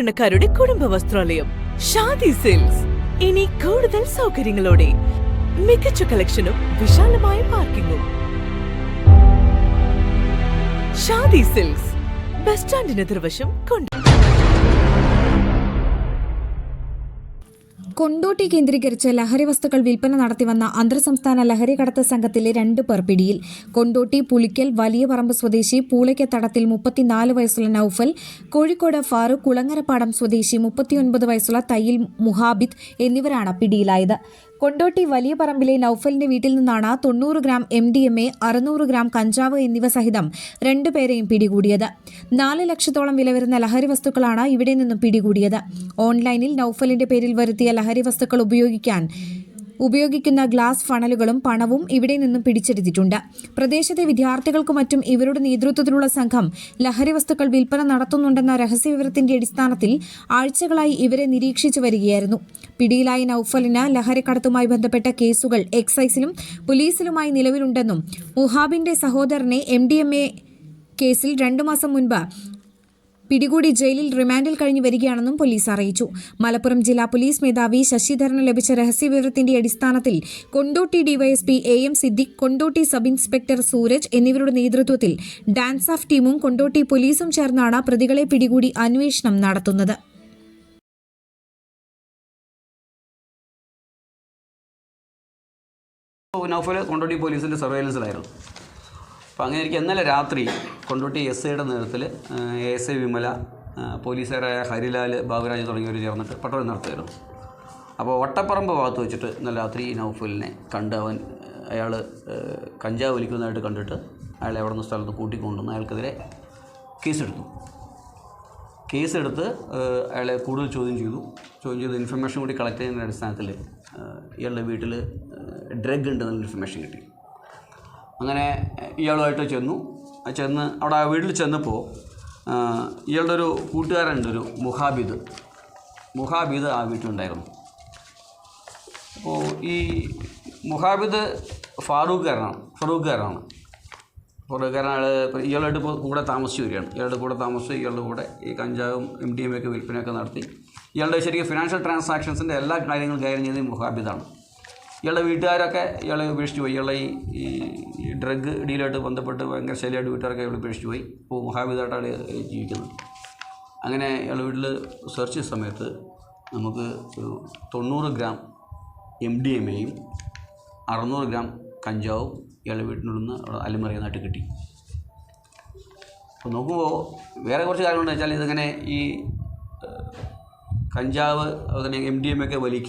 സാധാരണക്കാരുടെ കുടുംബ വസ്ത്രാലയം ഷാദി സിൽക്സ്. ഇനി കൂടുതൽ സൗകര്യങ്ങളോടെ മികച്ച കളക്ഷനും വിശാലമായ പാർക്കിംഗും. ഷാദി സിൽക്സ്, ബസ് സ്റ്റാൻഡിന് എതിർവശം, കൊണ്ടോട്ടി കേന്ദ്രീകരിച്ച് ലഹരി വസ്തുക്കൾ വിൽപ്പന നടത്തിവന്ന അന്തർസംസ്ഥാന ലഹരി കടത്ത് സംഘത്തിലെ 2 പേർ പിടിയിൽ. കൊണ്ടോട്ടി പുളിക്കൽ വലിയ പറമ്പ് സ്വദേശി പൂളയ്ക്കത്തടത്തിൽ 34 വയസ്സുള്ള നൌഫൽ, കോഴിക്കോട് ഫാറൂഖ് കുളങ്ങരപ്പാടം സ്വദേശി 39 വയസ്സുള്ള തയ്യിൽ മുഹാബിദ് എന്നിവരാണ് പിടിയിലായത്. കൊണ്ടോട്ടി വലിയ പറമ്പിലെ നൌഫലിന്റെ വീട്ടിൽ നിന്നാണ് 90 ഗ്രാം MDMA, 600 ഗ്രാം കഞ്ചാവ് എന്നിവ സഹിതം 2 പേരെയും പിടികൂടിയത്. 4 ലക്ഷത്തോളം വില വരുന്ന ലഹരി വസ്തുക്കളാണ് ഇവിടെ നിന്നും പിടികൂടിയത്. ഓൺലൈനിൽ നൌഫലിന്റെ പേരിൽ വരുത്തിയ ലഹരി വസ്തുക്കൾ ഉപയോഗിക്കുന്ന ഗ്ലാസ് ഫണലുകളും പണവും ഇവിടെ നിന്നും പിടിച്ചെടുത്തിട്ടുണ്ട്. പ്രദേശത്തെ വിദ്യാർത്ഥികൾക്കു മറ്റും ഇവരുടെ നേതൃത്വത്തിലുള്ള സംഘം ലഹരി വസ്തുക്കൾ വിൽപ്പന നടത്തുന്നുണ്ടെന്ന രഹസ്യവിവരത്തിന്റെ അടിസ്ഥാനത്തിൽ ആഴ്ചകളായി ഇവരെ നിരീക്ഷിച്ചു വരികയായിരുന്നു. പിടിയിലായ നൌഫലിന് ലഹരിക്കടത്തുമായി ബന്ധപ്പെട്ട കേസുകൾ എക്സൈസിലും പോലീസിലുമായി നിലവിലുണ്ടെന്നും മുഹാബിന്റെ സഹോദരനെ MDMA കേസിൽ 2 മാസം മുൻപ് പിടികൂടി ജയിലിൽ റിമാൻഡിൽ കഴിഞ്ഞു വരികയാണെന്നും പോലീസ് അറിയിച്ചു. മലപ്പുറം ജില്ലാ പോലീസ് മേധാവി ശശിധരന് ലഭിച്ച രഹസ്യവിവരത്തിന്റെ അടിസ്ഥാനത്തിൽ Kondotty DYSP AM Siddique, Kondotty sub inspector Sooraj എന്നിവരുടെ നേതൃത്വത്തിൽ ഡാൻസ് ഓഫ് ടീമും കൊണ്ടോട്ടി പോലീസും ചേർന്നാണ് പ്രതികളെ പിടികൂടി അന്വേഷണം നടത്തുന്നത്. നൌഫൽ കൊണ്ടോട്ടി പോലീസിൻ്റെ സർവൈലൻസിലായിരുന്നു. അപ്പോൾ അങ്ങനെ എനിക്ക് ഇന്നലെ രാത്രി കൊണ്ടോട്ടി SIയുടെ നേതൃത്വത്തിൽ ASI വിമല, പോലീസുകാരായ ഹരിലാൽ, ബാബുരാജ് തുടങ്ങിയവർ ചേർന്നിട്ട് പട്രോൾ നടത്തുമായിരുന്നു. അപ്പോൾ വട്ടപ്പറമ്പ് ഭാഗത്ത് വെച്ചിട്ട് ഇന്നലെ രാത്രി നൌഫലിനെ കണ്ട് അയാൾ കഞ്ചാവ് വലിക്കുന്നതായിട്ട് കണ്ടിട്ട് അയാളെ അവിടെ നിന്ന് സ്ഥലത്ത് കൂട്ടിക്കൊണ്ടുവന്ന് അയാൾക്കെതിരെ കേസെടുത്ത് അയാളെ കൂടുതൽ ചോദ്യം ചെയ്ത് ഇൻഫർമേഷൻ കൂടി കളക്ട് ചെയ്യുന്നതിൻ്റെ അടിസ്ഥാനത്തിൽ ഇയാളുടെ വീട്ടിൽ ഡ്രഗ് ഉണ്ടെന്നുള്ള ഇൻഫർമേഷൻ കിട്ടി. അങ്ങനെ ഇയാളുമായിട്ട് ചെന്ന് അവിടെ ആ വീട്ടിൽ ചെന്നപ്പോൾ ഇയാളുടെ ഒരു കൂട്ടുകാരുണ്ട്, ഒരു മുഹാബിദ് ആ വീട്ടിലുണ്ടായിരുന്നു. അപ്പോൾ ഈ മുഹാബിദ് ഫറൂഖുകാരനാണ്. ഇയാളുടെ കൂടെ താമസിച്ച് വരികയാണ്. ഇയാളുടെ കൂടെ ഈ കഞ്ചാവും MDMA ഒക്കെ വിൽപ്പനയൊക്കെ നടത്തി ഇയാളുടെ ശരിക്കും ഫിനാൻഷ്യൽ ട്രാൻസാക്ഷൻസിൻ്റെ എല്ലാ കാര്യങ്ങളും കൈകാര്യം ചെയ്തത് മുഹാബിദാണ്. ഇയാളുടെ വീട്ടുകാരൊക്കെ ഇയാളെ ഉപേക്ഷിച്ച് പോയി. ഇയാളെ ഈ ഡ്രഗ് ഡീലായിട്ട് ബന്ധപ്പെട്ട് ഭയങ്കര ശല്യമായിട്ട് വീട്ടുകാരൊക്കെ ഇയാൾ ഉപേക്ഷിച്ച് പോയി. ഇപ്പോൾ മുഹാബിദായിട്ടാണ് ജീവിക്കുന്നത്. അങ്ങനെ ഇയാളുടെ വീട്ടിൽ സെർച്ച് ചെയ്ത സമയത്ത് നമുക്ക് ഒരു 90 ഗ്രാം MDMAയും 600 ഗ്രാം കഞ്ചാവും ഇയാളുടെ വീട്ടിനുള്ളിൽ നിന്ന് അവിടെ അലമറിയുന്നതായിട്ട് കിട്ടി. അപ്പോൾ നോക്കുമ്പോൾ വേറെ കുറച്ച് കാര്യങ്ങളുണ്ടെന്ന് വെച്ചാൽ ഇതിങ്ങനെ ഈ കഞ്ചാവ് അതുപോലെ MDMA ഒക്കെ വലിക്കുക,